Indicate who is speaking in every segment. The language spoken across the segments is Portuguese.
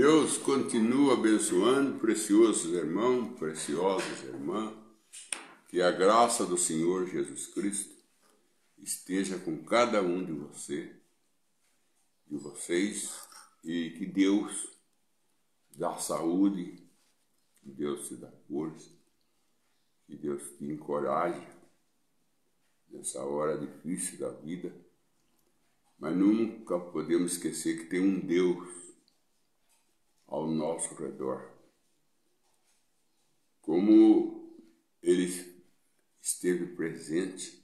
Speaker 1: Deus continua abençoando, preciosos irmãos, preciosas irmãs, que a graça do Senhor Jesus Cristo esteja com cada um de vocês, e que Deus dá saúde, que Deus te dá força, que Deus te encoraje nessa hora difícil da vida, mas nunca podemos esquecer que tem um Deus ao nosso redor. Como Ele esteve presente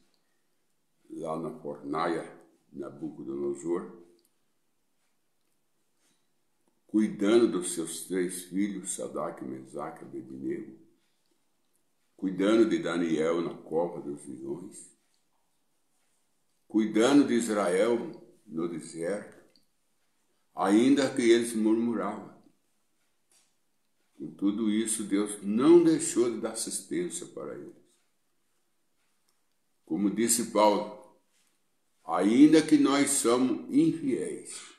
Speaker 1: lá na fornalha, Nabucodonosor, cuidando dos seus 3 filhos, Sadraque, Mesaque e Abednego, cuidando de Daniel na cova dos leões, cuidando de Israel no deserto, ainda que eles murmuravam. Com tudo isso, Deus não deixou de dar assistência para eles. Como disse Paulo, ainda que nós somos infiéis,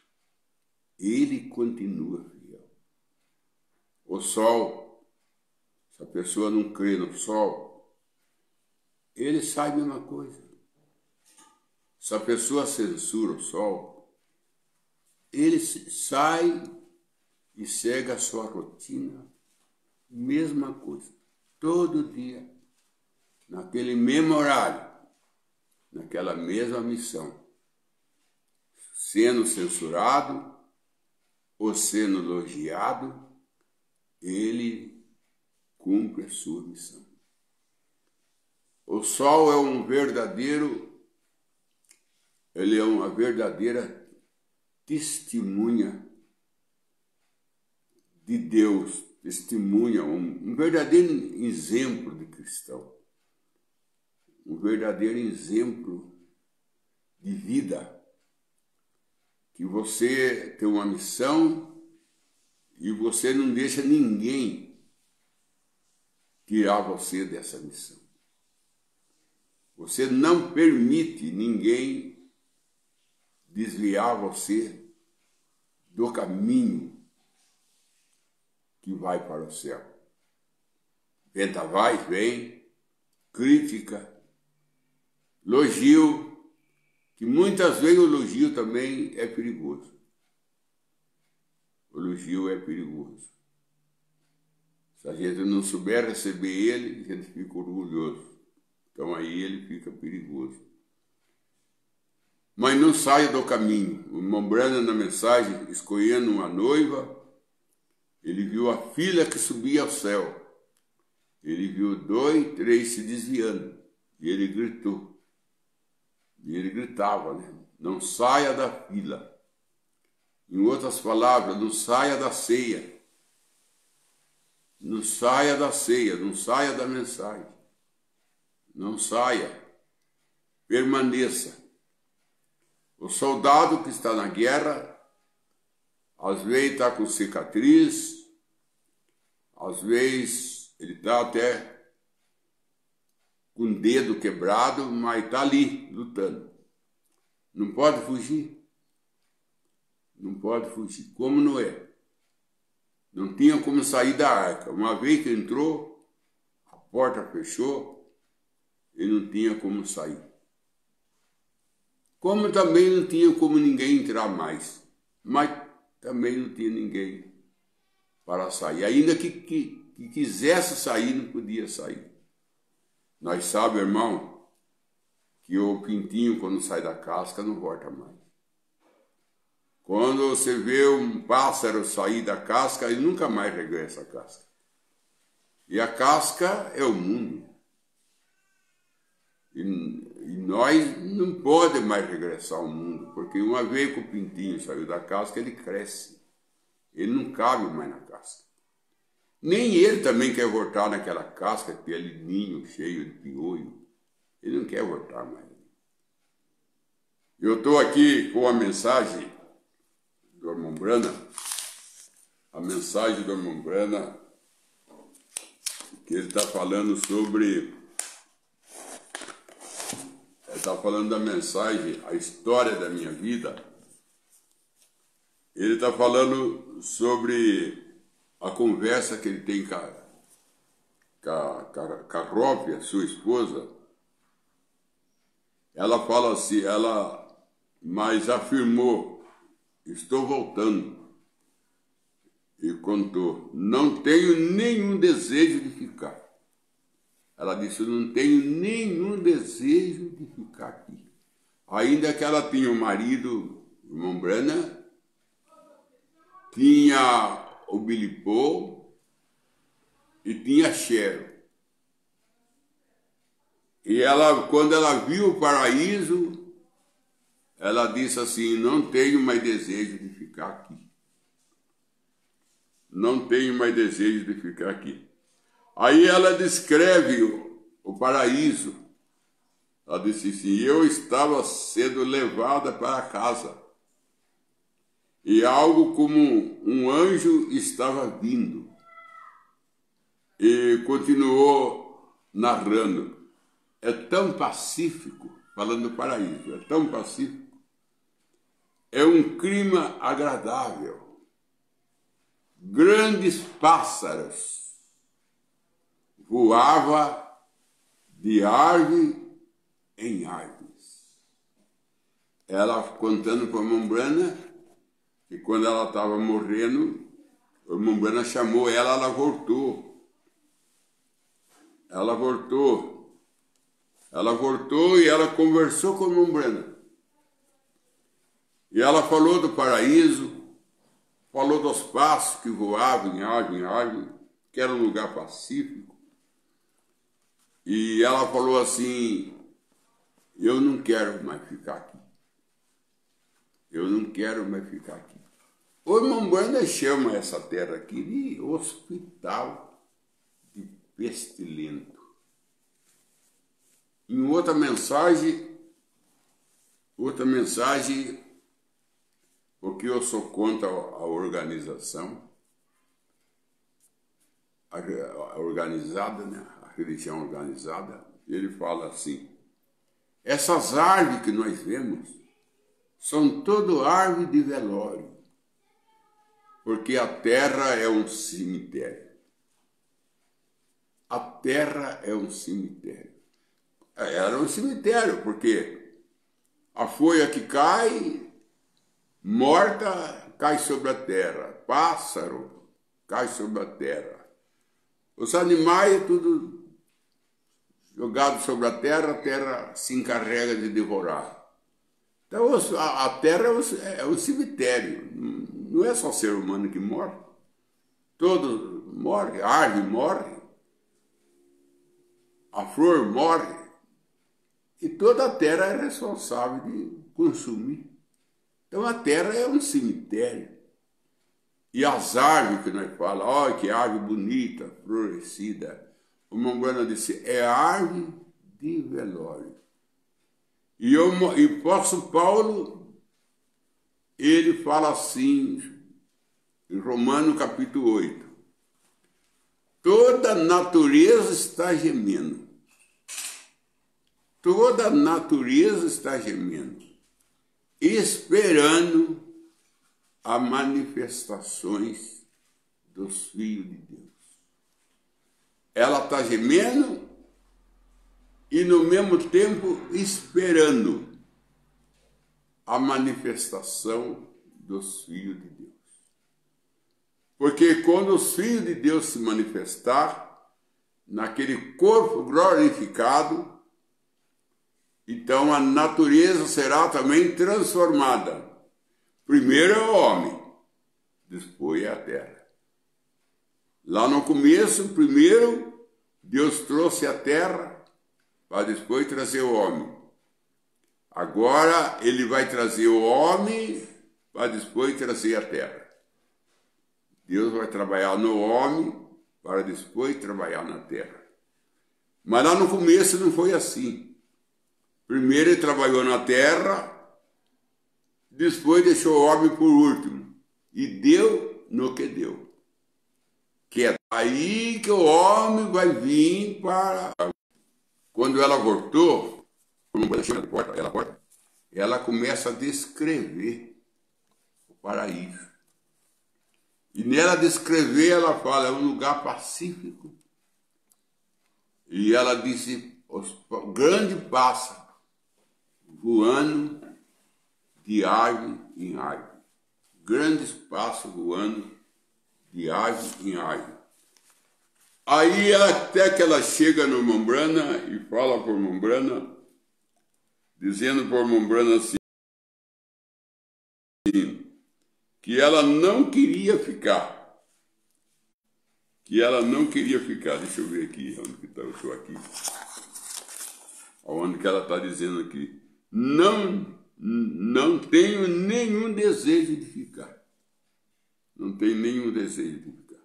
Speaker 1: Ele continua fiel. O sol, se a pessoa não crê no sol, ele sai a mesma coisa. Se a pessoa censura o sol, ele sai e segue a sua rotina, mesma coisa, todo dia, naquele mesmo horário, naquela mesma missão, sendo censurado ou sendo elogiado, ele cumpre a sua missão. O sol é uma verdadeira testemunha de Deus, testemunha, um verdadeiro exemplo de cristão, um verdadeiro exemplo de vida, que você tem uma missão e você não deixa ninguém tirar você dessa missão. Você não permite ninguém desviar você do caminho que vai para o céu. Vendavais vem, crítica, elogio, que muitas vezes o elogio também é perigoso. O elogio é perigoso. Se a gente não souber receber ele, a gente fica orgulhoso. Então aí ele fica perigoso. Mas não saia do caminho. O irmão Brana, na mensagem, escolhendo uma noiva, ele viu a filha que subia ao céu. Ele viu 2, 3 se desviando. E ele gritou. E ele gritava, né? Não saia da fila. Em outras palavras, não saia da ceia. Não saia da ceia, não saia da mensagem. Não saia. Permaneça. O soldado que está na guerra, às vezes está com cicatriz, às vezes ele está até com o dedo quebrado, mas está ali, lutando. Não pode fugir. Não pode fugir. Como Noé. Não tinha como sair da arca. Uma vez que entrou, a porta fechou, ele não tinha como sair. Como também não tinha como ninguém entrar mais. Mas também não tinha ninguém para sair. Ainda que quisesse sair, não podia sair. Nós sabemos, irmão, que o pintinho, quando sai da casca, não volta mais. Quando você vê um pássaro sair da casca, ele nunca mais regressa à casca. E a casca é o mundo. E nós não podemos mais regressar ao mundo, porque uma vez que o pintinho saiu da casca, ele cresce. Ele não cabe mais na casca. Nem ele também quer voltar naquela casca, aquele ninho cheio de piolho. Ele não quer voltar mais. Eu estou aqui com a mensagem do irmão Brana. A mensagem do irmão Brana, que ele está falando sobre... Ele está falando da mensagem, a história da minha vida. ele está falando sobre a conversa que ele tem com a Rópia, sua esposa. Ela fala assim, mas afirmou, estou voltando. E contou, não tenho nenhum desejo de ficar. Ela disse, eu não tenho nenhum desejo de ficar aqui. Ainda que ela tinha um marido, o irmão Branham, tinha o Billy Paul e tinha Cheryl. E ela, quando ela viu o paraíso, ela disse assim, não tenho mais desejo de ficar aqui. Não tenho mais desejo de ficar aqui. Aí ela descreve o paraíso. Ela disse assim, eu estava sendo levada para casa. E algo como um anjo estava vindo. E continuou narrando. É tão pacífico, falando do paraíso, é tão pacífico. É um clima agradável. Grandes pássaros voavam de árvore em árvores. Ela contando para a irmã Branham que quando ela estava morrendo, a irmã Branham chamou ela voltou. Ela voltou e ela conversou com a irmã Branham. E ela falou do paraíso, falou dos pássaros que voavam em árvore, que era um lugar pacífico. E ela falou assim, eu não quero mais ficar aqui. Eu não quero mais ficar aqui. O irmão Branham chama essa terra aqui de hospital de pestilento. Em outra mensagem, porque eu sou contra a organização, a organizada, né? A religião organizada, ele fala assim, essas árvores que nós vemos são todas árvores de velório, porque a terra é um cemitério. A terra é um cemitério. Era um cemitério, porque a folha que cai, morta, cai sobre a terra. Pássaro cai sobre a terra. Os animais, tudo jogado sobre a terra se encarrega de devorar. Então a terra é um cemitério. Não é só ser humano que morre. Todo morre, a árvore morre, a flor morre. E toda a terra é responsável de consumir. Então a terra é um cemitério. E as árvores que nós falamos, olha que árvore bonita, florescida. O irmão Branham disse, é árvore de velório. E o apóstolo Paulo, ele fala assim, em Romanos capítulo 8. Toda a natureza está gemendo. Toda a natureza está gemendo, esperando as manifestações dos filhos de Deus. Ela está gemendo e, no mesmo tempo, esperando a manifestação dos filhos de Deus. Porque quando os filhos de Deus se manifestar, naquele corpo glorificado, então a natureza será também transformada. Primeiro é o homem, depois é a terra. Lá no começo, primeiro, Deus trouxe a terra para depois trazer o homem. Agora ele vai trazer o homem para depois trazer a terra. Deus vai trabalhar no homem para depois trabalhar na terra. Mas lá no começo não foi assim. Primeiro ele trabalhou na terra, depois deixou o homem por último. E deu no que deu. Que é aí que o homem vai vir para... Quando ela voltou, ela começa a descrever o paraíso. E nela descrever, ela fala, é um lugar pacífico. E ela disse, grande pássaro, voando de árvore em árvore. Grandes pássaros voando de árvore em árvore. Aí até que ela chega no Mombrana e fala por Mombrana, dizendo por Mombrana assim, que ela não queria ficar. Que ela não queria ficar. Deixa eu ver aqui, onde que está, eu estou aqui. Onde que ela está dizendo aqui. Não tenho nenhum desejo de ficar. Não tenho nenhum desejo de ficar.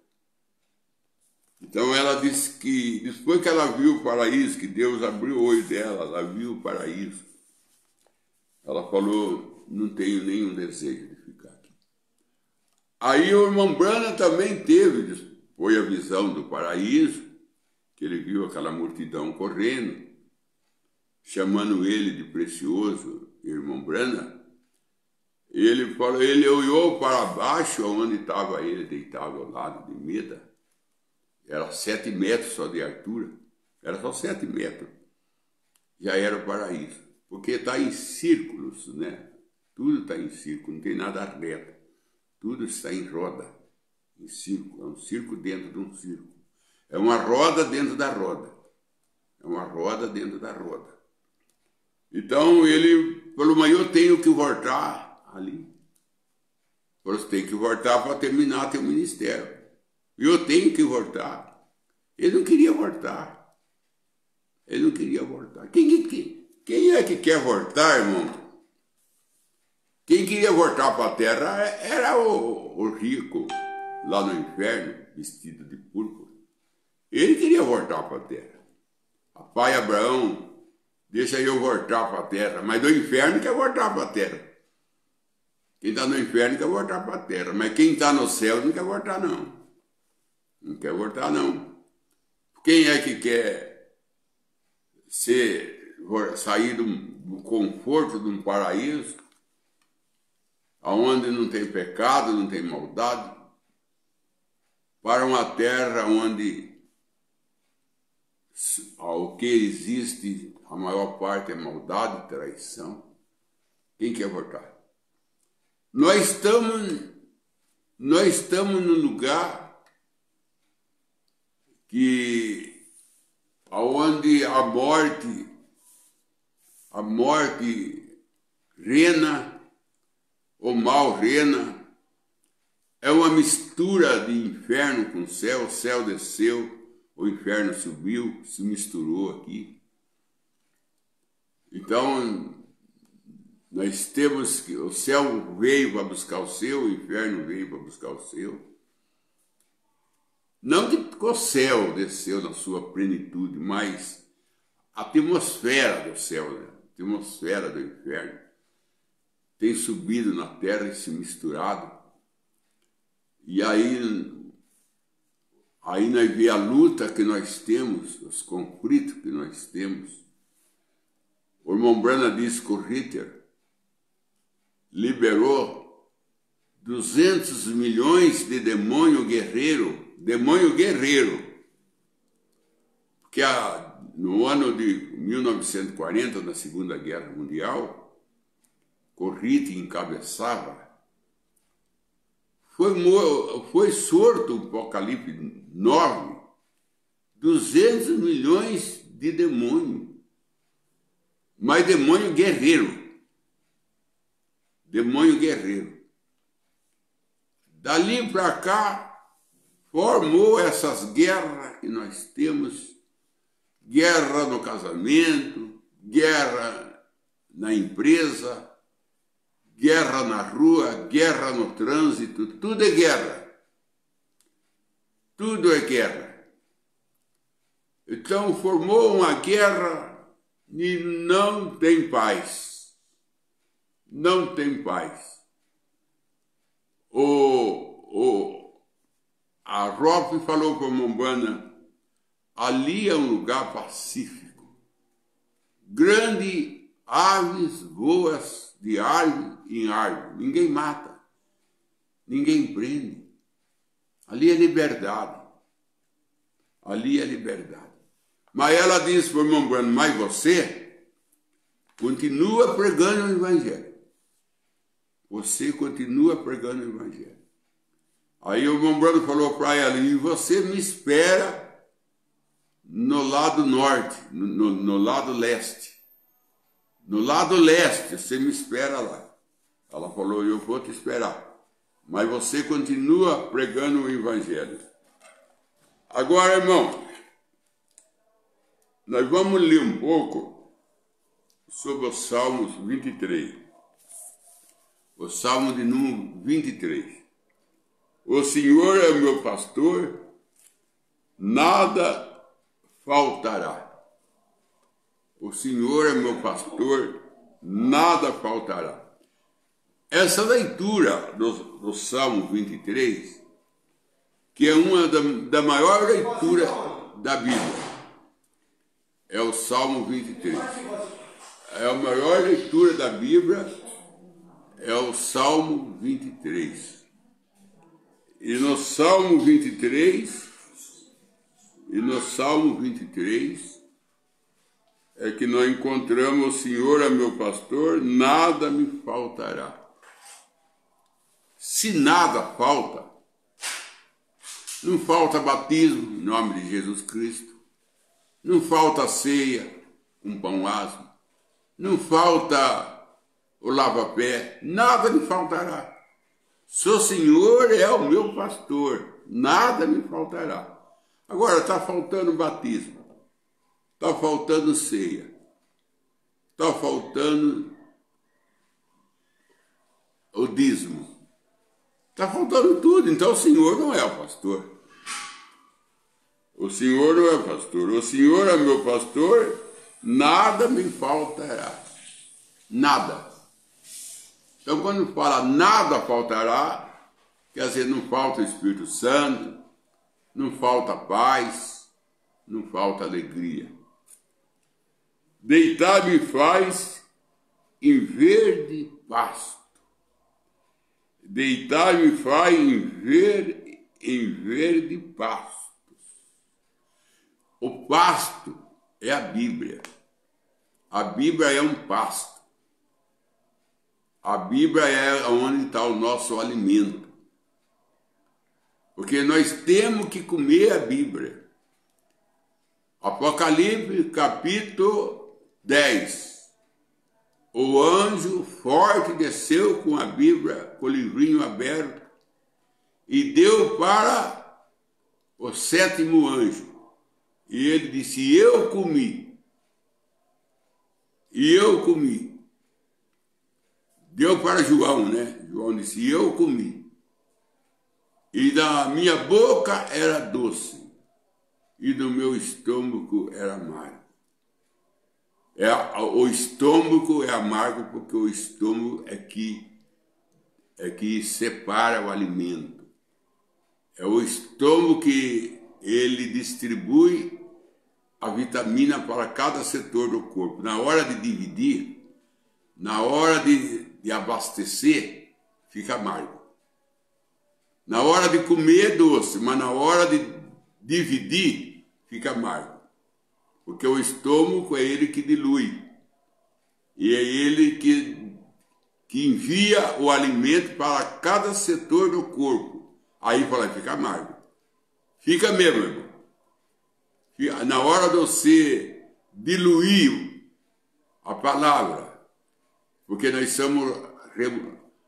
Speaker 1: Então ela disse que, depois que ela viu o paraíso, que Deus abriu o olho dela, ela viu o paraíso, ela falou, não tenho nenhum desejo de ficar aqui. Aí o irmão Brana também teve, foi a visão do paraíso, que ele viu aquela multidão correndo, chamando ele de precioso, irmão Brana. Ele falou, ele olhou para baixo, onde estava ele deitado ao lado de Meda. Era 7 metros só de altura, era só 7 metros. Já era o paraíso, porque está em círculos, né? Tudo está em círculo, não tem nada reto. Tudo está em roda, em círculo, é um círculo dentro de um círculo. É uma roda dentro da roda. É uma roda dentro da roda. Então ele falou, mas eu tenho que voltar ali. Você tem que voltar para terminar teu ministério. Eu tenho que voltar. Ele não queria voltar. Ele não queria voltar. Quem é que quer voltar, irmão? Quem queria voltar para a terra era o rico, lá no inferno, vestido de púrpura. Ele queria voltar para a terra. Pai Abraão, deixa eu voltar para a terra, mas do inferno quer voltar para a terra. Quem está no inferno quer voltar para a terra, mas quem está no céu não quer voltar, não. Não quer voltar, não. Quem é que quer sair do conforto de um paraíso, onde não tem pecado, não tem maldade, para uma terra onde o que existe, a maior parte é maldade, traição? Quem quer voltar? Nós estamos no lugar que aonde a morte reina, o mal reina, é uma mistura de inferno com céu, o céu desceu, o inferno subiu, se misturou aqui. Então, nós temos que o céu veio para buscar o seu, o inferno veio para buscar o seu. Não que o céu desceu na sua plenitude, mas a atmosfera do céu, né? A atmosfera do inferno, tem subido na terra e se misturado. E aí nós vemos a luta que nós temos, os conflitos que nós temos. O irmão Brana disse que o Ritter liberou 200 milhões de demônio guerreiro, porque no ano de 1940, na Segunda Guerra Mundial, o Ritter encabeçava, foi sorto o Apocalipse 9, 200 milhões de demônios, mas demônio guerreiro. Demônio guerreiro. Dali para cá, formou essas guerras que nós temos, guerra no casamento, guerra na empresa, guerra na rua, guerra no trânsito, tudo é guerra. Tudo é guerra. Então formou uma guerra e não tem paz. Não tem paz. A Rop falou para a Mombana, ali é um lugar pacífico. Grande aves voam de árvore em árvore. Ninguém mata, ninguém prende. Ali é liberdade. Ali é liberdade. Mas ela disse para o irmão Brando, mas você continua pregando o Evangelho. Você continua pregando o Evangelho. Aí o irmão Brando falou para ela, e você me espera no lado norte, no lado leste. No lado leste, você me espera lá. Ela falou, eu vou te esperar. Mas você continua pregando o Evangelho. Agora, irmão, nós vamos ler um pouco sobre os Salmos 23. O Salmo de número 23. O Senhor é o meu pastor, nada faltará. O Senhor é meu pastor, nada faltará. Essa leitura do Salmo 23, que é uma da maior leitura da Bíblia, é o Salmo 23. É a maior leitura da Bíblia, é o Salmo 23. E no Salmo 23, é que nós encontramos o Senhor é meu pastor, nada me faltará. Se nada falta, não falta batismo em nome de Jesus Cristo, não falta ceia, um pão asmo, não falta o lava-pé, nada me faltará. Se o Senhor é o meu pastor, nada me faltará. Agora está faltando batismo, está faltando ceia, está faltando o dízimo, está faltando tudo. Então o Senhor não é o pastor. O Senhor não é o pastor. O Senhor é meu pastor, nada me faltará. Nada. Então quando fala nada faltará, quer dizer, não falta o Espírito Santo, não falta paz, não falta alegria. Deitar-me faz em verde pasto. Deitar-me faz em verde pasto. O pasto é a Bíblia. A Bíblia é um pasto. A Bíblia é onde está o nosso alimento. Porque nós temos que comer a Bíblia. Apocalipse, capítulo 10. O anjo forte desceu com a Bíblia, com o livrinho aberto, e deu para o sétimo anjo. E ele disse, eu comi. E eu comi. Deu para João, né? João disse, eu comi. E da minha boca era doce, e do meu estômago era amargo. O estômago é amargo porque o estômago é que separa o alimento. É o estômago que ele distribui a vitamina para cada setor do corpo. Na hora de dividir, na hora de abastecer, fica amargo. Na hora de comer é doce, mas na hora de dividir, fica amargo. Porque o estômago é ele que dilui. E é ele que envia o alimento para cada setor do corpo. Aí fala, fica amargo. Fica mesmo, irmão. Na hora de você diluir a palavra, porque nós somos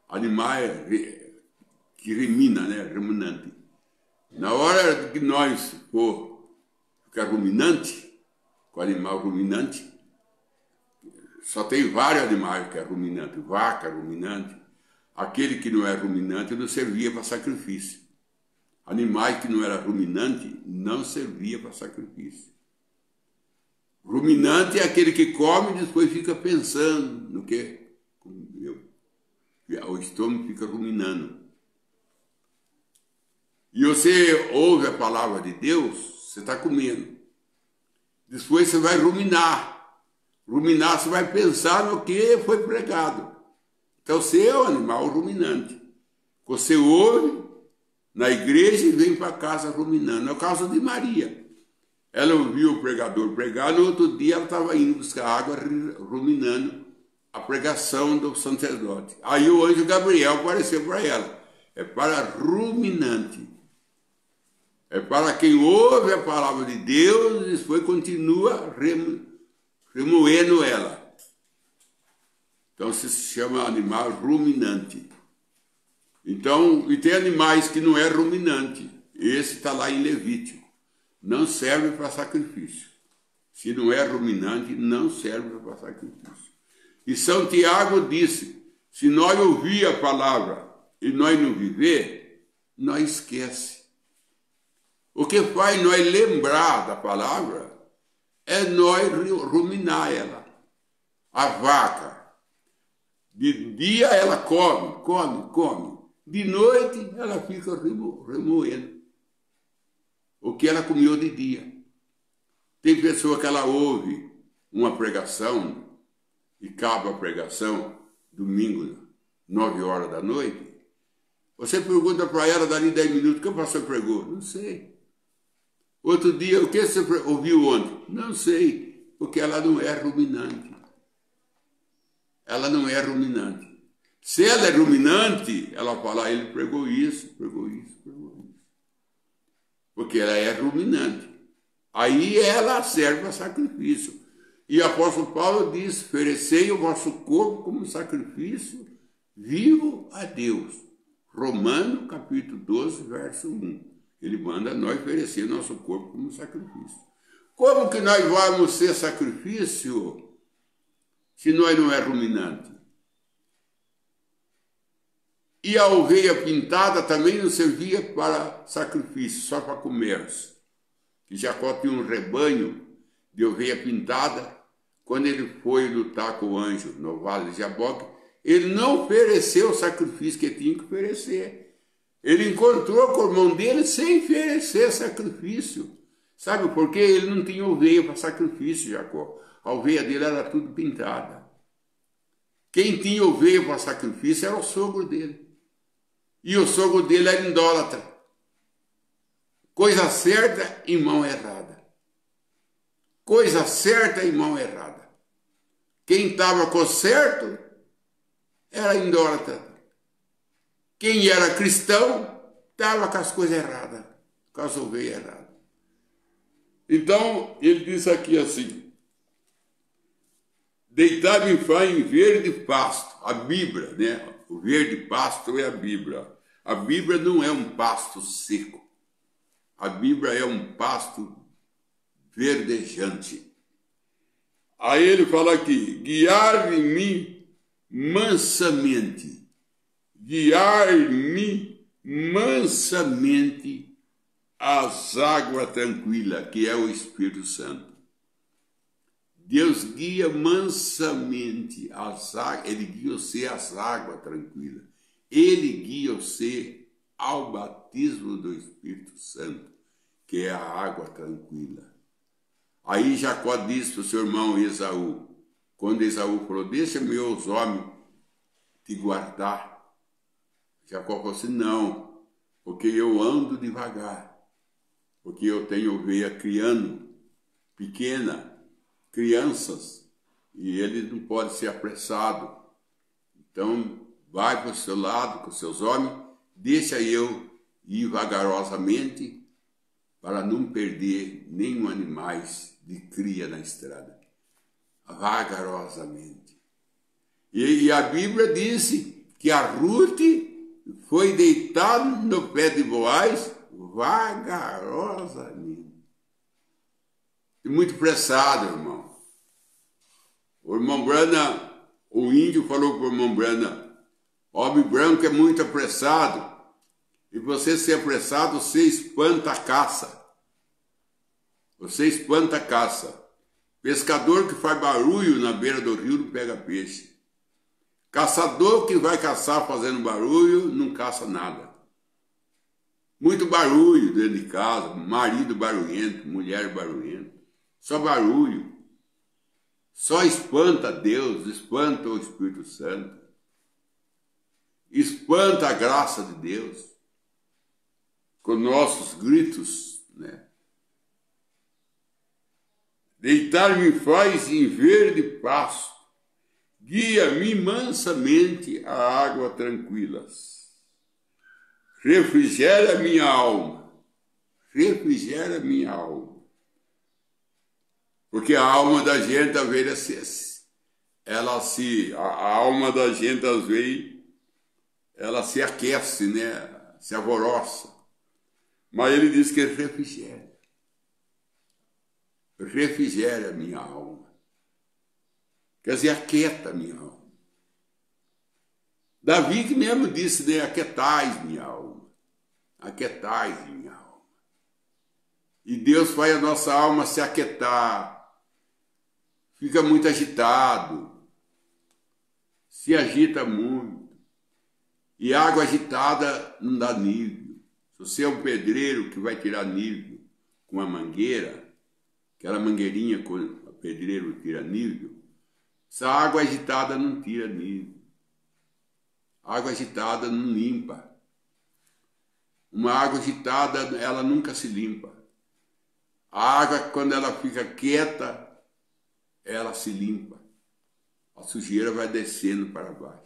Speaker 1: animais que ruminam, né? Ruminante. Na hora que nós for ficar ruminante, com animal ruminante, só tem vários animais que é ruminante, vaca ruminante. Aquele que não é ruminante não servia para sacrifício. Animais que não era ruminante não servia para sacrifício. Ruminante é aquele que come e depois fica pensando no que comeu. O estômago fica ruminando. E você ouve a palavra de Deus, você está comendo. Depois você vai ruminar. Ruminar, você vai pensar no que foi pregado. Então você é um animal ruminante. Você ouve, na igreja e vem para casa ruminando. É o caso de Maria. Ela ouviu o pregador pregar, no outro dia ela estava indo buscar água, ruminando a pregação do sacerdote. Aí o anjo Gabriel apareceu para ela. É para ruminante. É para quem ouve a palavra de Deus e depois continua remoendo ela. Então se chama animal ruminante. Então, e tem animais que não é ruminante. Esse está lá em Levítico. Não serve para sacrifício. Se não é ruminante, não serve para sacrifício. E São Tiago disse, se nós ouvir a palavra e nós não viver, nós esquece. O que faz nós lembrar da palavra é nós ruminar ela. A vaca, de dia ela come. De noite ela fica remoendo o que ela comeu de dia. Tem pessoa que ela ouve uma pregação e acaba a pregação domingo, 9 horas da noite. Você pergunta para ela dali 10 minutos, o que o pastor pregou? Não sei. Outro dia, o que você ouviu ontem? Não sei, porque ela não é ruminante. Ela não é ruminante. Se ela é ruminante, ela fala, ele pregou isso. Porque ela é ruminante. Aí ela serve para sacrifício. E o apóstolo Paulo diz, oferecei o vosso corpo como sacrifício vivo a Deus. Romanos capítulo 12, verso 1. Ele manda nós oferecer nosso corpo como sacrifício. Como que nós vamos ser sacrifício se nós não é ruminante? E a ovelha pintada também não servia para sacrifício, só para comer. Que Jacó tinha um rebanho de ovelha pintada. Quando ele foi lutar com o anjo no vale de Jaboque, ele não ofereceu o sacrifício que tinha que oferecer. Ele encontrou com o irmão dele sem oferecer sacrifício. Sabe por quê? Ele não tinha ovelha para sacrifício, Jacó. A ovelha dele era tudo pintada. Quem tinha ovelha para sacrifício era o sogro dele. E o sogro dele era idólatra. Coisa certa em mão errada. Coisa certa em mão errada. Quem estava com o certo era idólatra. Quem era cristão estava com as coisas erradas, com as ovelhas erradas. Então, ele diz aqui assim, deitado em verde pasto, a Bíblia, né? O verde pasto é a Bíblia. A Bíblia não é um pasto seco. A Bíblia é um pasto verdejante. Aí ele fala aqui, guiar-me mansamente. Guiar-me mansamente às águas tranquilas, que é o Espírito Santo. Deus guia mansamente às águas, ele guia você às águas tranquilas. Ele guia você ao batismo do Espírito Santo, que é a água tranquila. Aí Jacó disse para o seu irmão Esaú, quando Esaú falou, deixa meus homens te guardar. Jacó falou assim, não, porque eu ando devagar, porque eu tenho ovelha criando, pequena, crianças, e eles não podem ser apressados. Então, vai para o seu lado, com seus homens, deixa eu ir vagarosamente, para não perder nenhum animal de cria na estrada. Vagarosamente. E a Bíblia disse que a Ruth foi deitada no pé de Boaz vagarosamente. E muito pressado, irmão. O irmão Brana, o índio falou para o irmão Brana, homem branco é muito apressado, e você ser apressado, você espanta a caça. Você espanta a caça. Pescador que faz barulho na beira do rio não pega peixe. Caçador que vai caçar fazendo barulho não caça nada. Muito barulho dentro de casa, marido barulhento, mulher barulhenta. Só barulho. Só espanta Deus, espanta o Espírito Santo. Espanta a graça de Deus. com nossos gritos, né? Deitar-me faz em verde pasto, guia-me mansamente a águas tranquilas. Refrigera minha alma, refrigera minha alma. Porque a alma da gente, às vezes, a alma da gente, às vezes, ela se aquece, né? Se alvoroça. Mas ele diz que refrigera. Refrigera minha alma. Quer dizer, aquieta minha alma. Davi que mesmo disse, né? Aquietais minha alma. Aquietais minha alma. E Deus faz a nossa alma se aquietar. Fica muito agitado. Se agita muito. E água agitada não dá nível. Se você é um pedreiro que vai tirar nível com uma mangueira, aquela mangueirinha que o pedreiro tira nível, essa água agitada não tira nível. A água agitada não limpa. Uma água agitada, ela nunca se limpa. A água, quando ela fica quieta, ela se limpa. A sujeira vai descendo para baixo.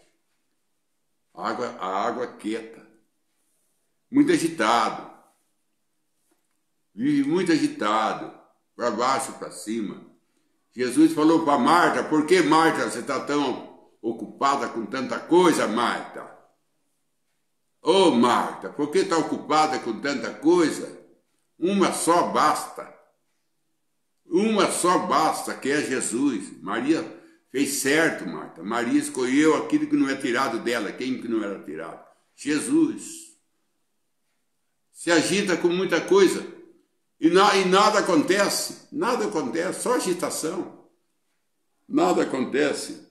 Speaker 1: A água quieta. Muito agitado. Vive muito agitado. Para baixo, para cima. Jesus falou para Marta: por que, Marta, você está tão ocupada com tanta coisa, Marta? Ô, Marta, por que está ocupada com tanta coisa? Uma só basta. Uma só basta, que é Jesus. Maria fez certo, Marta. Maria escolheu aquilo que não é tirado dela. Quem que não era tirado? Jesus. Se agita com muita coisa. E nada acontece. Nada acontece. Só agitação. Nada acontece.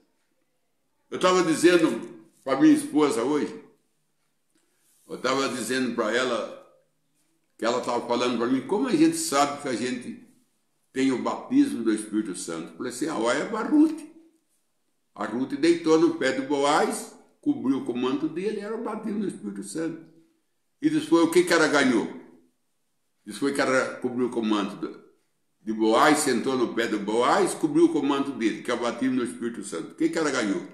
Speaker 1: Eu estava dizendo para minha esposa hoje. Eu estava dizendo para ela, que ela estava falando para mim, como a gente sabe que a gente tem o batismo do Espírito Santo? Eu falei assim, olha para a Ruth. A Ruth deitou no pé de Boaz, cobriu com o manto dele, era o batismo do Espírito Santo. E depois o que ela ganhou? Depois que ela cobriu com o manto de Boaz, sentou no pé de Boaz, cobriu com o manto dele, que é o batismo do Espírito Santo. O que ela ganhou?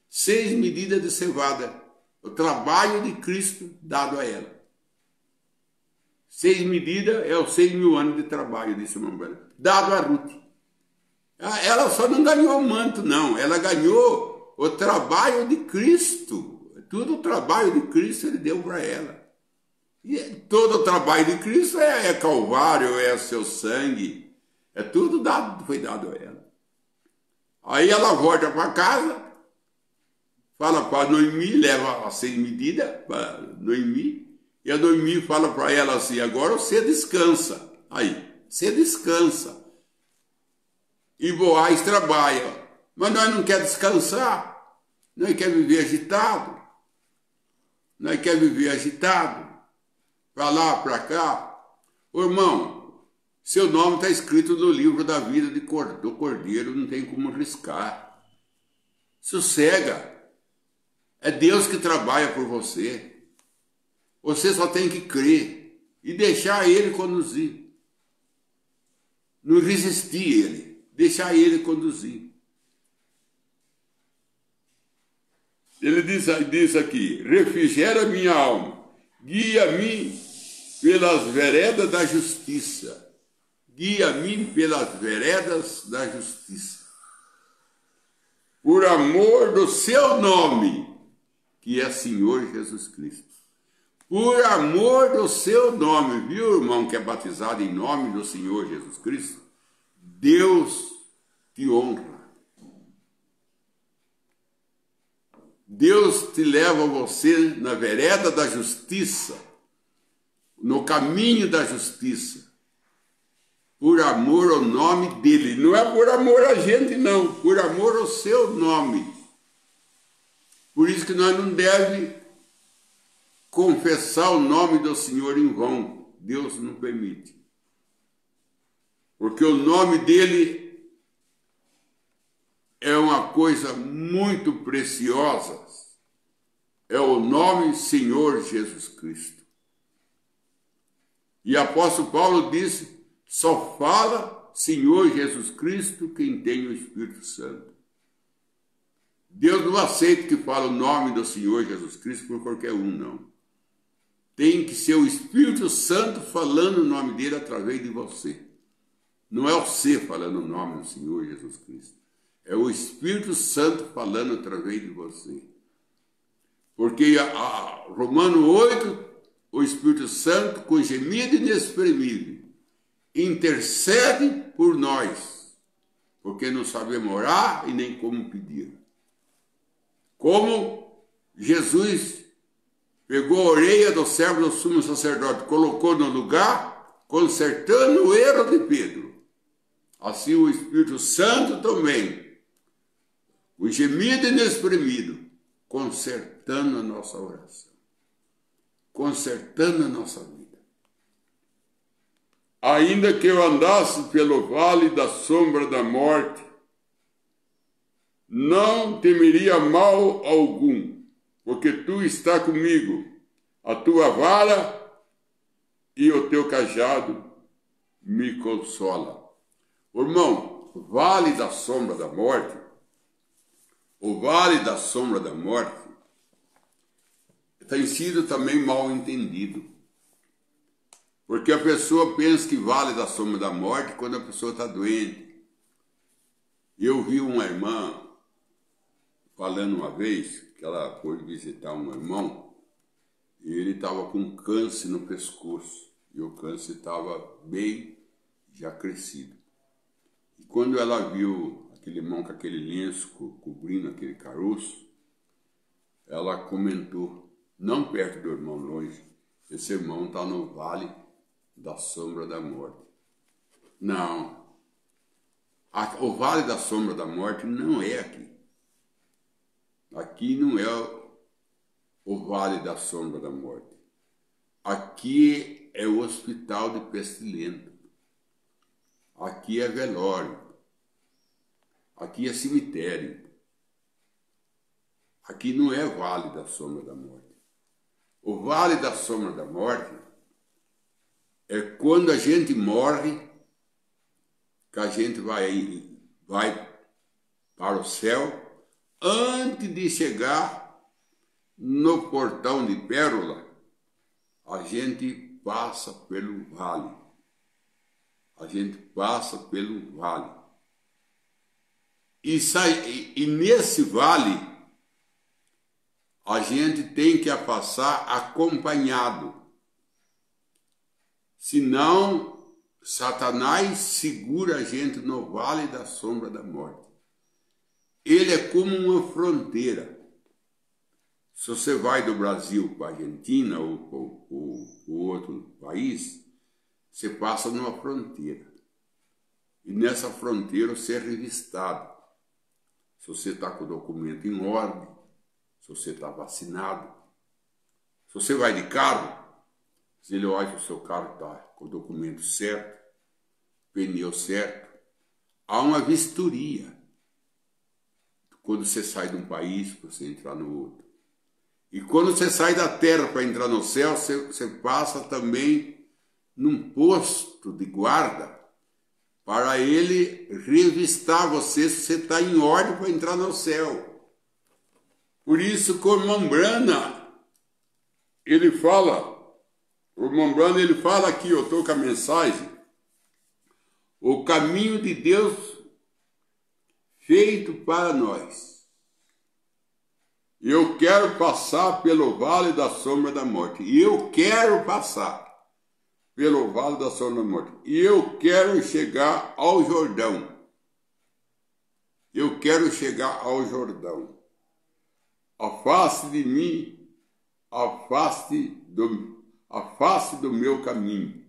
Speaker 1: 6 medidas de cevada. O trabalho de Cristo dado a ela. 6 medidas é os 6.000 anos de trabalho, disse o irmão, dado a Ruth. Ela só não ganhou o manto, não. Ela ganhou o trabalho de Cristo. Tudo o trabalho de Cristo ele deu para ela. E todo o trabalho de Cristo é Calvário, é seu sangue. É tudo dado, foi dado a ela. Aí ela volta para casa, fala para Noemi, leva as 6 medidas para Noemi. E a Noemi fala para ela assim, agora você descansa. Aí, você descansa. E Boaz trabalha. Mas nós não queremos descansar. Nós queremos viver agitado. Nós queremos viver agitado. Para lá, para cá. Ô, irmão, seu nome está escrito no livro da vida do Cordeiro. Não tem como riscar. Sossega. É Deus que trabalha por você. Você só tem que crer e deixar Ele conduzir. Não resistir Ele. Deixar Ele conduzir. Ele diz aqui, refrigera minha alma, guia-me pelas veredas da justiça. Guia-me pelas veredas da justiça. Por amor do seu nome, que é Senhor Jesus Cristo. Por amor do seu nome, viu, irmão, que é batizado em nome do Senhor Jesus Cristo? Deus te honra. Deus te leva você na vereda da justiça, no caminho da justiça, por amor ao nome dele. Não é por amor a gente, não, por amor ao seu nome. Por isso que nós não devemos confessar o nome do Senhor em vão. Deus não permite. Porque o nome dele é uma coisa muito preciosa. É o nome Senhor Jesus Cristo. E o apóstolo Paulo disse, só fala Senhor Jesus Cristo quem tem o Espírito Santo. Deus não aceita que fale o nome do Senhor Jesus Cristo por qualquer um, não. Tem que ser o Espírito Santo falando o nome dele através de você. Não é você falando o nome do Senhor Jesus Cristo. É o Espírito Santo falando através de você. Porque Romano 8, o Espírito Santo, com gemido inexprimível, intercede por nós, porque não sabemos orar e nem como pedir. Como Jesus pegou a orelha do servo do sumo sacerdote, colocou no lugar, consertando o erro de Pedro. Assim o Espírito Santo também, o gemido inexprimido, consertando a nossa oração, consertando a nossa vida. Ainda que eu andasse pelo vale da sombra da morte, não temeria mal algum, porque tu está comigo, a tua vara e o teu cajado me consola. Irmão, o vale da sombra da morte, o vale da sombra da morte, tem sido também mal entendido. Porque a pessoa pensa que vale da sombra da morte quando a pessoa está doente. Eu vi uma irmã falando uma vez que ela foi visitar um irmão e ele estava com câncer no pescoço e o câncer estava bem já crescido. E quando ela viu aquele irmão com aquele lenço cobrindo aquele caroço, ela comentou, não perto do irmão, longe, esse irmão está no vale da sombra da morte. Não, o vale da sombra da morte não é aqui. Aqui não é o vale da sombra da morte. Aqui é o hospital de pestilento. Aqui é velório. Aqui é cemitério. Aqui não é vale da sombra da morte. O vale da sombra da morte é quando a gente morre, que a gente vai para o céu, antes de chegar no portão de pérola, a gente passa pelo vale. A gente passa pelo vale. E nesse vale, a gente tem que passar acompanhado. Senão, Satanás segura a gente no vale da sombra da morte. Ele é como uma fronteira. Se você vai do Brasil para a Argentina ou outro país, você passa numa fronteira. E nessa fronteira você é revistado. Se você está com o documento em ordem, se você está vacinado. Se você vai de carro, se ele olha que o seu carro está com o documento certo, pneu certo, há uma vistoria. Quando você sai de um país para você entrar no outro. E quando você sai da terra para entrar no céu, você passa também num posto de guarda para ele revistar você se você está em ordem para entrar no céu. Por isso que o irmão Brana, ele fala aqui, eu estou com a mensagem, o caminho de Deus feito para nós. Eu quero passar pelo vale da sombra da morte. E eu quero passar pelo vale da sombra da morte. E eu quero chegar ao Jordão. Eu quero chegar ao Jordão. Afaste de mim, afaste do meu caminho.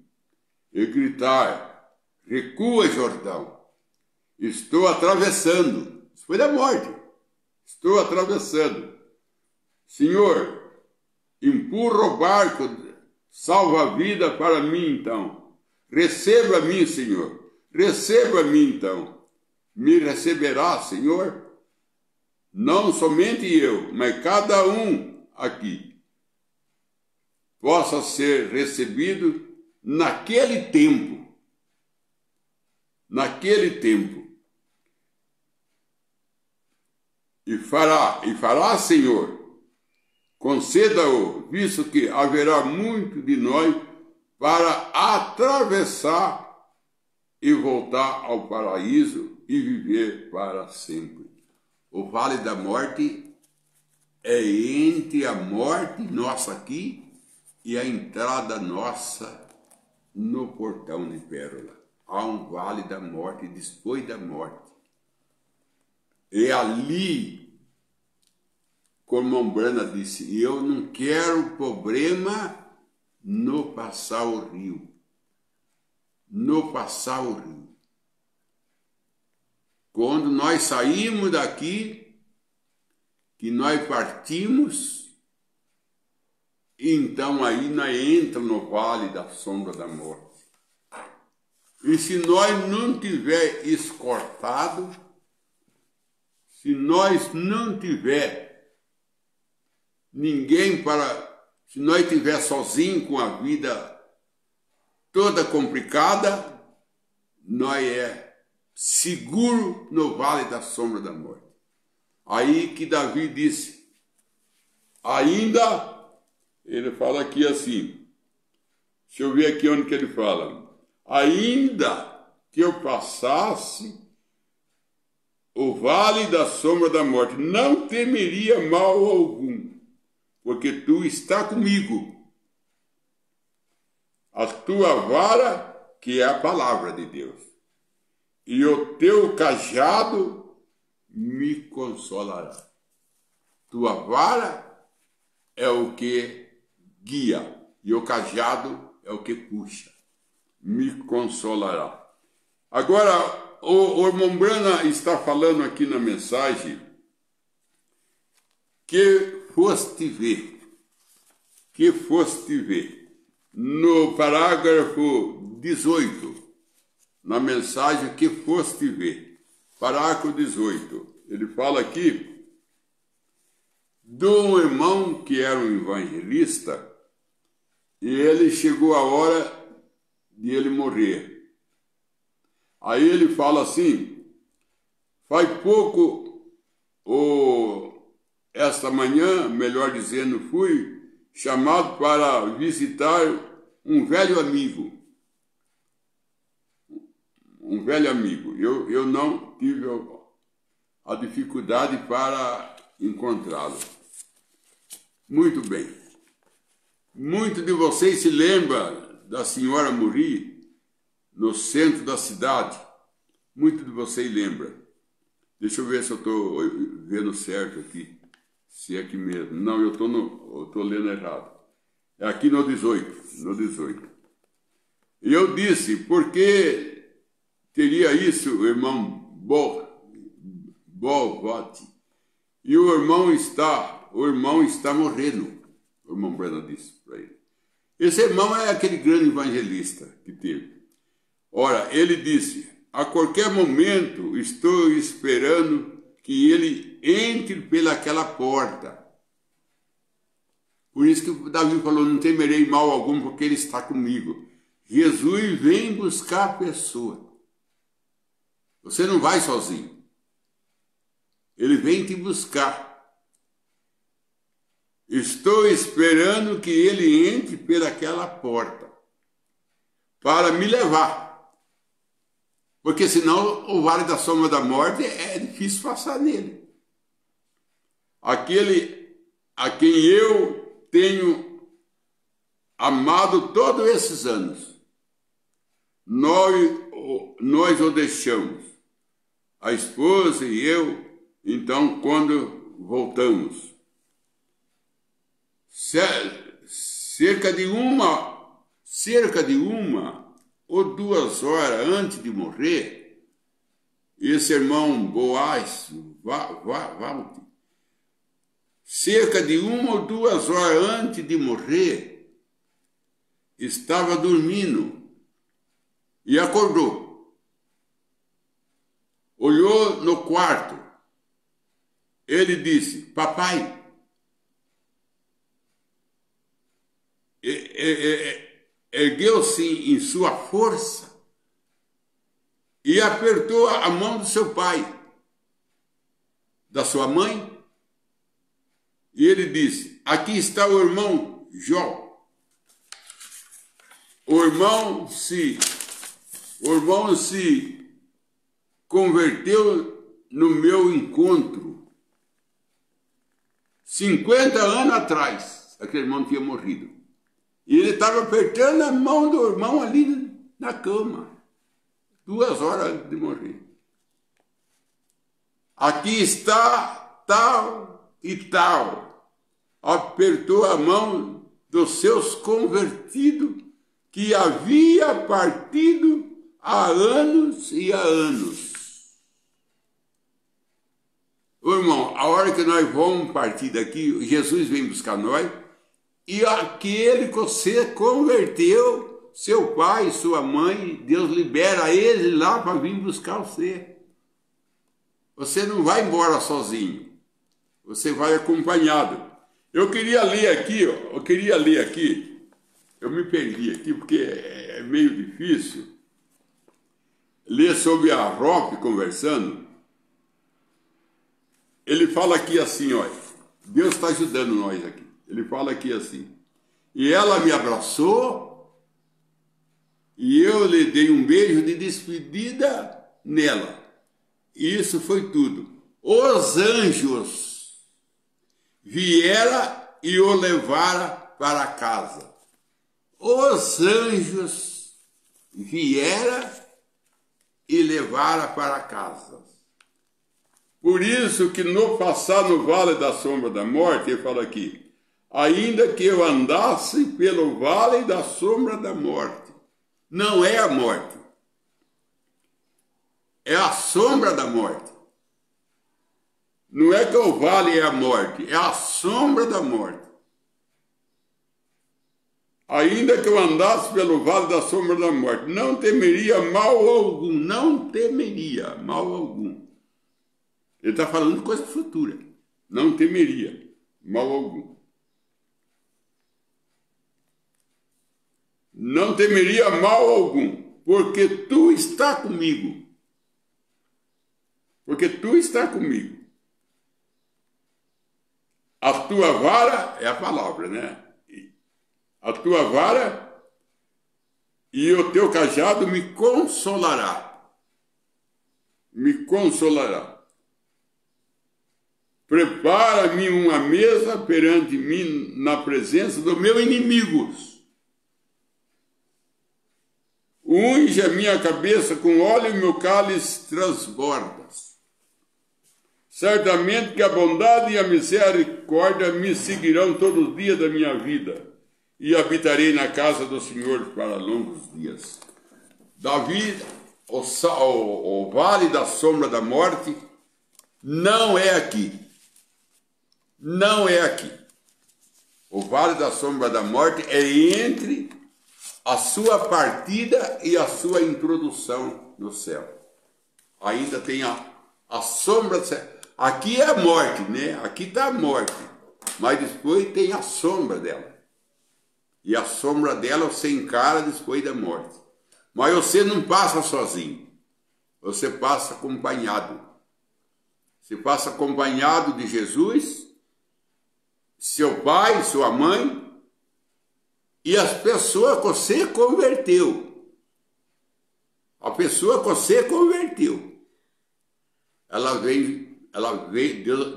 Speaker 1: E gritar, recua, Jordão. Estou atravessando. Isso foi da morte. Estou atravessando. Senhor, empurra o barco, salva a vida para mim então. Receba a mim, Senhor. Receba a mim então. Me receberá, Senhor? Não somente eu, mas cada um aqui possa ser recebido naquele tempo, e fará, Senhor, conceda-o, visto que haverá muito de nós para atravessar e voltar ao paraíso e viver para sempre. O vale da morte é entre a morte nossa aqui e a entrada nossa no portão de Pérola. Há um vale da morte depois da morte. E ali, como Ombrana disse, eu não quero problema no passar o rio. No passar o rio. Quando nós saímos daqui, que nós partimos, então aí nós entramos no vale da sombra da morte. E se nós não tiver escortado, se nós não tiver ninguém se nós tiver sozinho com a vida toda complicada, nós seguro no vale da sombra da morte. Aí que Davi disse, ainda, ele fala aqui assim, deixa eu ver aqui onde que ele fala, ainda que eu passasse o vale da sombra da morte, não temeria mal algum, porque tu está comigo. A tua vara, que é a palavra de Deus, e o teu cajado me consolará. Tua vara é o que guia, e o cajado é o que puxa. Me consolará. Agora, o irmão Brana está falando aqui na mensagem que foste ver. No parágrafo 18, na mensagem que foste ver, parágrafo 18, ele fala aqui de um irmão que era um evangelista e ele chegou a hora de ele morrer. Aí ele fala assim, faz pouco, esta manhã, melhor dizendo, fui chamado para visitar um velho amigo. Eu não tive a dificuldade para encontrá-lo. Muito bem. Muitos de vocês se lembram da senhora Muri, no centro da cidade. Muitos de vocês lembram. Deixa eu ver se eu estou vendo certo aqui. Se é aqui mesmo. Não, eu estou lendo errado. É aqui no 18. E eu disse, por que teria isso, o irmão Bovote? E o irmão está morrendo. O irmão Brana disse para ele. Esse irmão é aquele grande evangelista que teve. Ora, ele disse, a qualquer momento estou esperando que ele entre pelaquela porta. Por isso que Davi falou, não temerei mal algum, porque ele está comigo. Jesus vem buscar a pessoa. Você não vai sozinho. Ele vem te buscar. Estou esperando que ele entre pelaquela porta para me levar. Porque senão o vale da sombra da morte é difícil passar nele. Aquele a quem eu tenho amado todos esses anos, nós o deixamos, a esposa e eu, então quando voltamos, cerca de uma ou 2 horas antes de morrer, esse irmão Boaz, cerca de 1 ou 2 horas antes de morrer, estava dormindo e acordou. Olhou no quarto. Ele disse, papai, ergueu-se em sua força e apertou a mão do seu pai, da sua mãe, e ele disse: aqui está o irmão Jó. O irmão se converteu no meu encontro 50 anos atrás. Aquele irmão tinha morrido. E ele estava apertando a mão do irmão ali na cama, 2 horas antes de morrer. Aqui está tal e tal. Apertou a mão dos seus convertidos que havia partido há anos e há anos. Ô, irmão, a hora que nós vamos partir daqui, Jesus vem buscar nós, e aquele que você converteu, seu pai, sua mãe, Deus libera ele lá para vir buscar você. Você não vai embora sozinho, você vai acompanhado. Eu queria ler aqui, eu me perdi aqui porque é meio difícil ler sobre a Rop conversando. Ele fala aqui assim, olha, Deus está ajudando nós aqui. Ele fala aqui assim: e ela me abraçou e eu lhe dei um beijo de despedida nela. E isso foi tudo. Os anjos vieram e o levaram para casa. Os anjos vieram e levaram para casa. Por isso que no passar no vale da sombra da morte, ele fala aqui: ainda que eu andasse pelo vale da sombra da morte. Não é a morte, é a sombra da morte. Não é que o vale é a morte, é a sombra da morte. Ainda que eu andasse pelo vale da sombra da morte, não temeria mal algum, não temeria mal algum. Ele está falando de coisa futura. Não temeria mal algum. Não temeria mal algum, porque tu está comigo. Porque tu está comigo. A tua vara é a palavra, né? A tua vara e o teu cajado me consolará. Me consolará. Prepara-me uma mesa perante mim na presença dos meus inimigos. Unge a minha cabeça com óleo e meu cálice transborda. Certamente que a bondade e a misericórdia me seguirão todos os dias da minha vida, e habitarei na casa do Senhor para longos dias. Davi, o vale da sombra da morte, não é aqui. Não é aqui. O vale da sombra da morte é entre a sua partida e a sua introdução no céu. Ainda tem a sombra do céu. Aqui é a morte, né? Aqui está a morte. Mas depois tem a sombra dela. E a sombra dela você encara depois da morte. Mas você não passa sozinho. Você passa acompanhado. Você passa acompanhado de Jesus, seu pai, sua mãe, e as pessoas que você converteu. A pessoa que você converteu.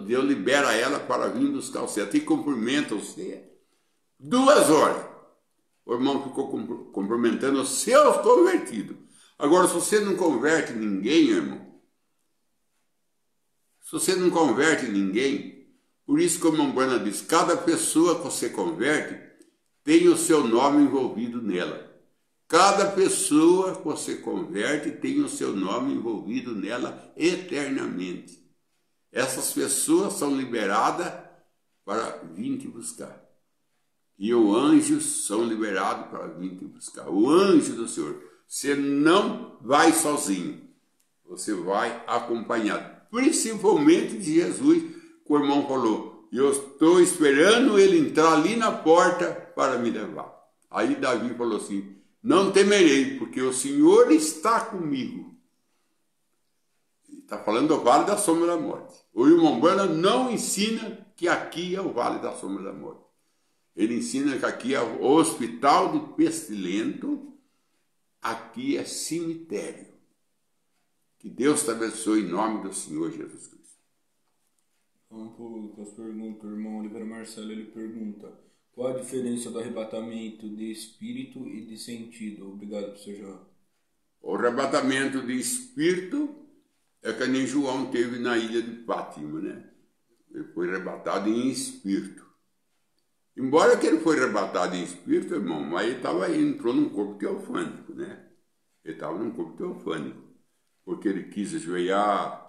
Speaker 1: Deus libera ela para vir buscar você. Até cumprimenta você. 2 horas. O irmão ficou cumprimentando os seus convertidos. Agora, se você não converte ninguém, irmão, se você não converte ninguém, por isso que o irmão Branham diz, cada pessoa que você converte tem o seu nome envolvido nela. Cada pessoa que você converte tem o seu nome envolvido nela eternamente. Essas pessoas são liberadas para vir te buscar. E os anjos são liberados para vir te buscar. O anjo do Senhor. Você não vai sozinho. Você vai acompanhado. Principalmente de Jesus, que o irmão falou. Eu estou esperando ele entrar ali na porta para me levar. Aí Davi falou assim, não temerei, porque o Senhor está comigo. Está falando do vale da sombra da morte. O irmão Branham não ensina que aqui é o vale da sombra da morte. Ele ensina que aqui é o hospital de pestilento, aqui é cemitério. Que Deus te abençoe em nome do Senhor Jesus Cristo.
Speaker 2: Vamos para as perguntas. O irmão Oliveira Marcelo, ele pergunta, qual a diferença do arrebatamento de espírito e de sentido? Obrigado, professor João.
Speaker 1: O arrebatamento de espírito é que nem João teve na ilha de Fátima, né? Ele foi arrebatado em espírito. Embora que ele foi arrebatado em espírito, irmão, mas ele entrou num corpo teofânico, né? Ele estava num corpo teofânico, porque ele quis ajoelhar,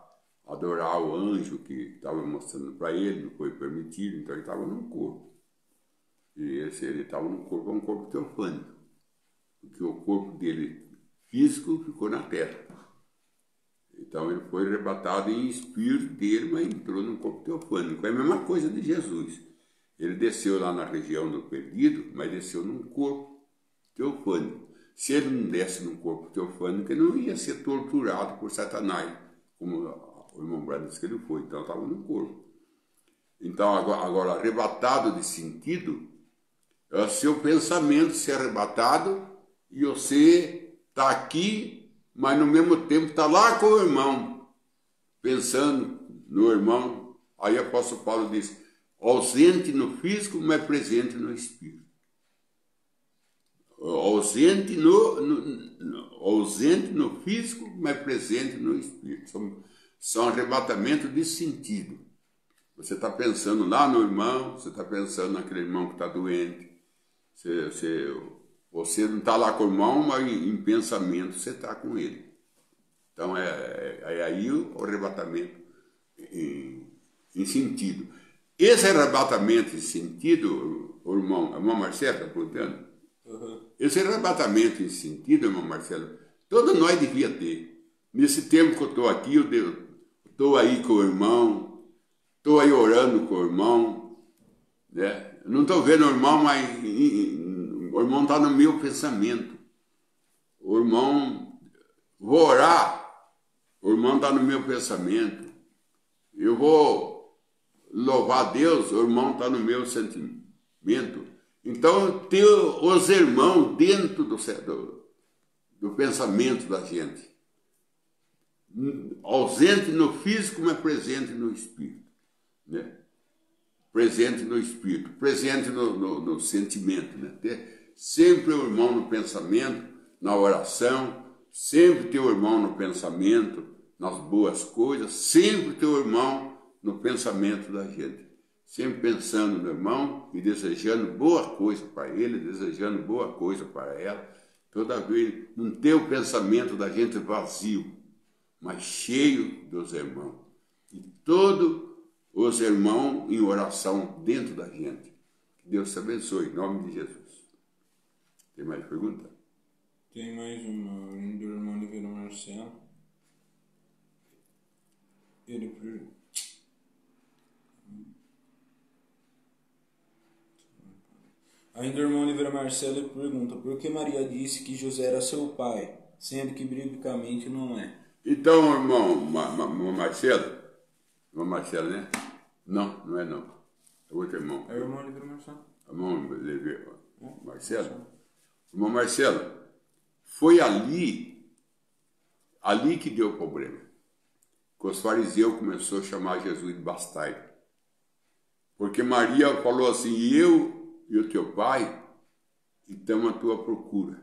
Speaker 1: adorar o anjo que estava mostrando para ele, não foi permitido, então ele estava num corpo. E ele estava num corpo, um corpo teofânico, porque o corpo dele físico ficou na terra. Então ele foi arrebatado em espírito dele, mas entrou num corpo teofânico. É a mesma coisa de Jesus. Ele desceu lá na região do perdido, mas desceu num corpo teofânico. Se ele não desce num corpo teofânico, ele não ia ser torturado por Satanás, como o irmão Branham disse que ele foi. Então estava num corpo. Então agora arrebatado de sentido, é o seu pensamento ser arrebatado e você está aqui, mas no mesmo tempo está lá com o irmão, pensando no irmão. Aí o apóstolo Paulo diz, ausente no físico, mas presente no espírito. Ausente no físico, mas presente no espírito. São arrebatamentos de sentido. Você está pensando lá no irmão, você está pensando naquele irmão que está doente. Você não está lá com o irmão, mas em pensamento você está com ele. Então é aí o arrebatamento em sentido. Esse arrebatamento em sentido, o irmão Marcelo está perguntando? Uhum. Esse arrebatamento em sentido, irmão Marcelo, todos nós devia ter. Nesse tempo que eu estou aqui, eu estou aí com o irmão, estou aí orando com o irmão, né? Eu não estou vendo o irmão, mas o irmão está no meu pensamento. O irmão, vou orar, o irmão está no meu pensamento. Eu vou louvar a Deus, o irmão está no meu sentimento. Então, ter os irmãos dentro do pensamento da gente. Ausente no físico, mas presente no espírito. Né? Presente no espírito, presente no sentimento. Né? Ter sempre o irmão no pensamento, na oração, sempre ter o irmão no pensamento, nas boas coisas, sempre ter o irmão no pensamento da gente. Sempre pensando no irmão e desejando boa coisa para ele, desejando boa coisa para ela. Toda vez não ter o pensamento da gente vazio, mas cheio dos irmãos. E todos os irmãos em oração dentro da gente. Que Deus te abençoe, em nome de Jesus. Tem mais pergunta?
Speaker 2: Tem mais uma, do irmão Oliveira Marcelo. Ele pergunta. Ainda o irmão Oliveira Marcelo pergunta, por que Maria disse que José era seu pai, sendo que biblicamente não é?
Speaker 1: Então, irmão Marcelo, né? Não, não é não. É outro irmão.
Speaker 2: É o irmão Oliveira Marcelo.
Speaker 1: Irmão Oliveira Marcelo. Irmão Marcelo, foi ali que deu o problema. Que os fariseus começaram a chamar Jesus de bastardo. Porque Maria falou assim, eu e o teu pai estamos à tua procura.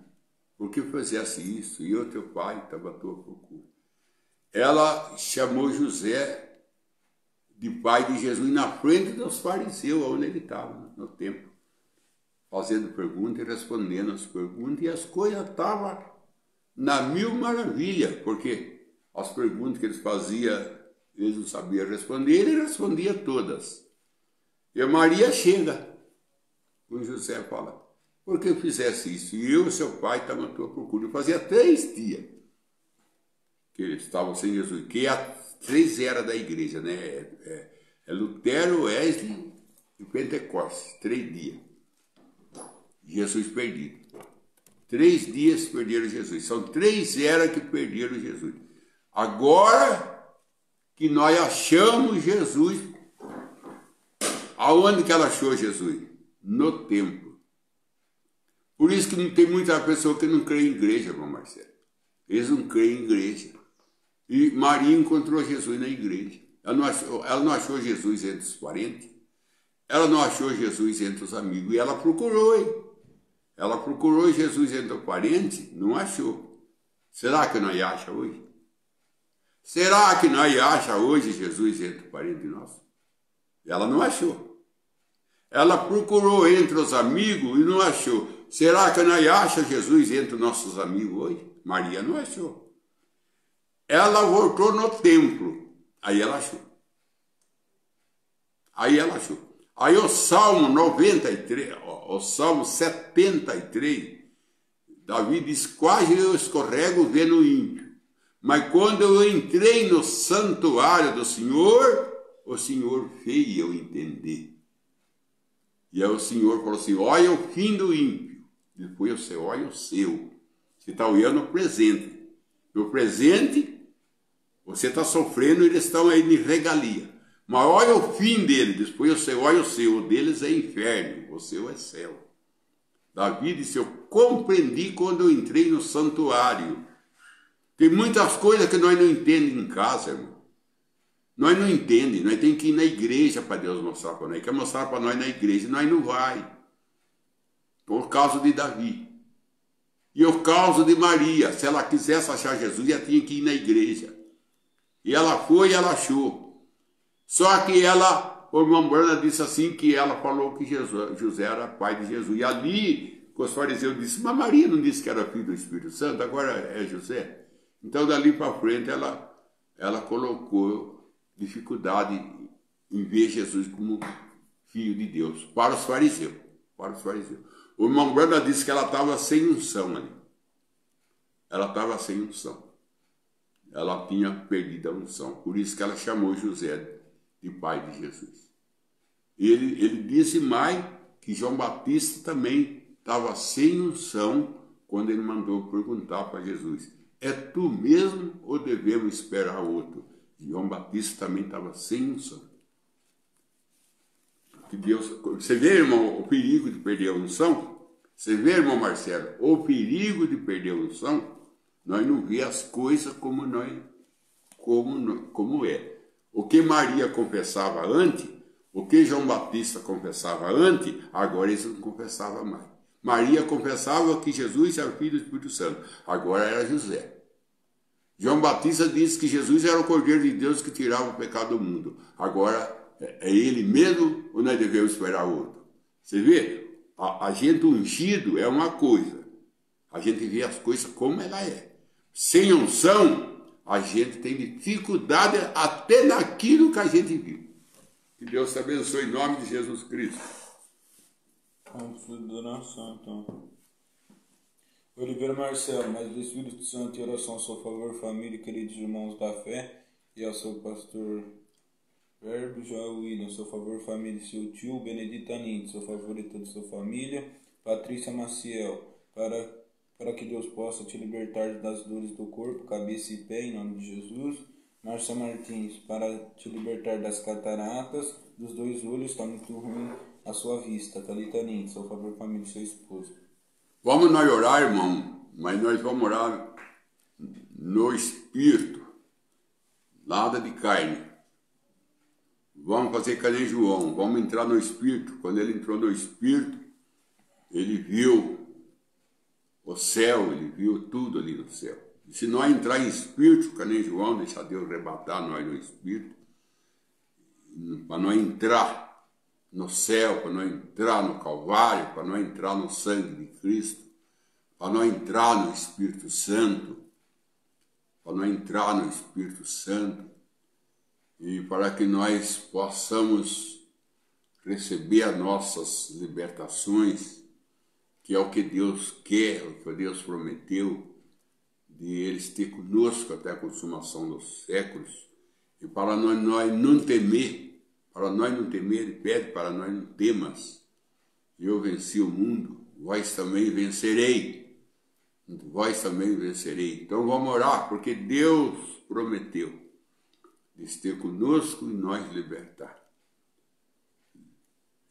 Speaker 1: Por que fizesse isso? E eu e teu pai estamos à tua procura. Ela chamou José de pai de Jesus na frente dos fariseus, onde ele estava, no templo, fazendo perguntas e respondendo as perguntas, e as coisas estavam na mil maravilha, porque as perguntas que eles faziam, eles não sabiam responder, ele respondia todas. E a Maria chega, o José fala, por que fizesse isso? E eu e seu pai estavam à tua procura. Fazia 3 dias que eles estavam sem Jesus, que a 3 eras da igreja, né? É Lutero, Wesley e Pentecostes, 3 dias. Jesus perdido. 3 dias perderam Jesus. São 3 eras que perderam Jesus. Agora que nós achamos Jesus, aonde que ela achou Jesus? No templo. Por isso que não tem muita pessoa que não crê em igreja, irmão Marcelo. Eles não creem em igreja. E Maria encontrou Jesus na igreja. Ela não achou Jesus entre os parentes. Ela não achou Jesus entre os amigos. E ela procurou, hein? Ela procurou Jesus entre os parentes, não achou. Será que nós achamos hoje? Será que nós achamos hoje Jesus entre os parentes nossos? Ela não achou. Ela procurou entre os amigos e não achou. Será que nós achamos Jesus entre os nossos amigos hoje? Maria não achou. Ela voltou no templo. Aí ela achou. Aí o Salmo 93, o Salmo 73, Davi diz, quase eu escorrego vendo o ímpio. Mas quando eu entrei no santuário do Senhor, o Senhor fez eu entender. E aí o Senhor falou assim, olha o fim do ímpio. Depois você olha o seu. Você está olhando o presente. No presente, você está sofrendo e eles estão aí de regalia. Mas olha o fim dele, depois você olha o seu. O deles é inferno, o seu é céu. Davi disse, eu compreendi quando eu entrei no santuário. Tem muitas coisas que nós não entendemos em casa, irmão. Nós não entendemos, nós temos que ir na igreja para Deus mostrar para nós. Ele quer mostrar para nós na igreja, nós não vai. Por causa de Davi. E o caso de Maria, se ela quisesse achar Jesus, ela tinha que ir na igreja. E ela foi e ela achou. Só que ela, o irmão Brana disse assim, que ela falou que José era pai de Jesus. E ali, os fariseus disseram, mas Maria não disse que era filho do Espírito Santo, agora é José. Então, dali para frente, ela colocou dificuldade em ver Jesus como filho de Deus, para os fariseus. O irmão Brana disse que ela estava sem unção ali. Ela estava sem unção. Ela tinha perdido a unção. Por isso que ela chamou José de pai de Jesus. E ele disse mais que João Batista também estava sem unção quando ele mandou perguntar para Jesus, é tu mesmo ou devemos esperar outro? João Batista também estava sem unção. Que Deus, você vê, irmão, o perigo de perder a unção? Você vê, irmão Marcelo, o perigo de perder a unção? Nós não vemos as coisas como é. O que Maria confessava antes, o que João Batista confessava antes, agora eles não confessavam mais. Maria confessava que Jesus era o Filho do Espírito Santo, agora era José. João Batista disse que Jesus era o Cordeiro de Deus que tirava o pecado do mundo. Agora é ele mesmo ou nós devemos esperar outro? Você vê? A gente ungido é uma coisa. A gente vê as coisas como ela é. Sem unção, a gente tem dificuldade até naquilo que a gente viu. Que Deus te abençoe em nome de Jesus Cristo.
Speaker 2: Vamos da nação, então. Oliveira Marcelo, mais do Espírito Santo e oração a seu favor, família e queridos irmãos da fé, e ao seu pastor Verbo Joel William, seu favor, família e seu tio, Benedita Ninde, seu favor e toda a sua família, Patrícia Maciel, para que Deus possa te libertar das dores do corpo, cabeça e pé, em nome de Jesus. Márcia Martins, para te libertar das cataratas, dos 2 olhos, está muito ruim a sua vista. Thalita Ninde, seu favor, família e seu esposo.
Speaker 1: Vamos nós orar, irmão, mas nós vamos orar no Espírito, nada de carne. Vamos fazer que nem João, vamos entrar no Espírito. Quando ele entrou no Espírito, ele viu o céu, ele viu tudo ali no céu. E se nós entrar em Espírito, que nem João, deixar Deus arrebatar nós no Espírito, para nós entrar no céu, para nós entrar no Calvário, para nós entrar no sangue de Cristo, para nós entrar no Espírito Santo, e para que nós possamos receber as nossas libertações, que é o que Deus quer, o que Deus prometeu, de Ele ter conosco até a consumação dos séculos, e para nós não temer, Ele pede para nós não temas. Eu venci o mundo vós também vencerei. Vós também vencerei. Então vamos orar, porque Deus prometeu de estar conosco e nós libertar.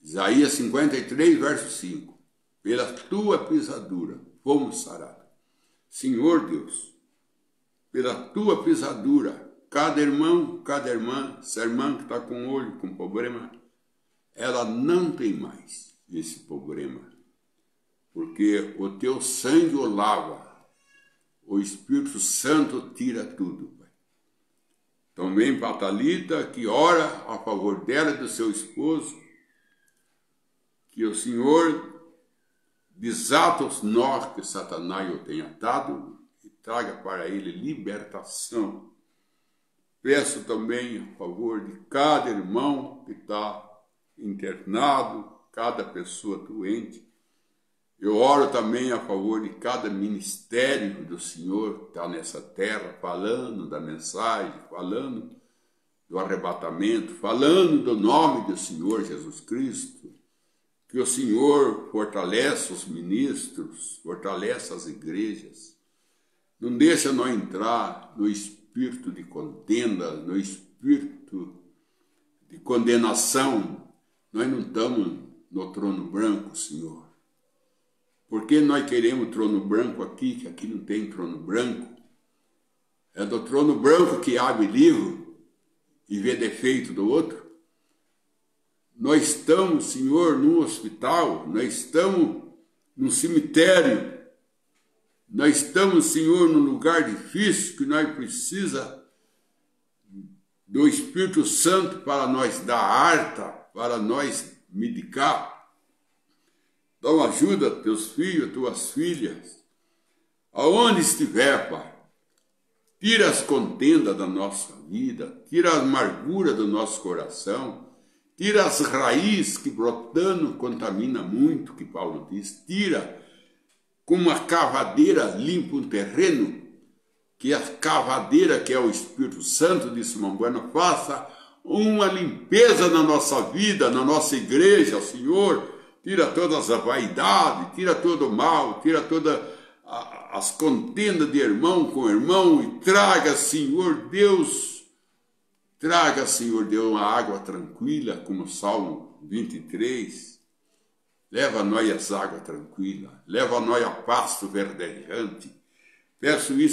Speaker 1: Isaías 53, verso 5. Pela tua pisadura fomos sarados. Senhor Deus, pela tua pisadura, cada irmão, cada irmã, essa irmã que está com olho, com problema, ela não tem mais esse problema. Porque o teu sangue o lava. O Espírito Santo tira tudo, Pai. Também para a Thalita, que ora a favor dela e do seu esposo, que o Senhor desata os nós que Satanás o tenha atado e traga para ele libertação. Peço também a favor de cada irmão que está internado, cada pessoa doente. Eu oro também a favor de cada ministério do Senhor que está nessa terra, falando da mensagem, falando do arrebatamento, falando do nome do Senhor Jesus Cristo. Que o Senhor fortaleça os ministros, fortaleça as igrejas. Não deixa nós entrar no espírito de contenda, no espírito de condenação. Nós não estamos no trono branco, Senhor. Por que nós queremos trono branco aqui, que aqui não tem trono branco? É do trono branco que abre livro e vê defeito do outro? Nós estamos, Senhor, num hospital, nós estamos num cemitério, nós estamos, Senhor, num lugar difícil que nós precisamos do Espírito Santo para nós dar harta, para nós medicar. Então ajuda teus filhos, tuas filhas, aonde estiver, Pai. Tira as contendas da nossa vida, tira a amargura do nosso coração, tira as raízes que brotando contamina muito, que Paulo diz. Tira, como uma cavadeira limpa um terreno, que a cavadeira que é o Espírito Santo de Simão Bueno faça uma limpeza na nossa vida, na nossa igreja, Senhor. Tira todas as vaidades, tira todo o mal, tira todas as contendas de irmão com irmão e traga, Senhor Deus, uma água tranquila, como o Salmo 23. Leva a nós as águas tranquilas, leva a nós a pasto verdejante. Peço isso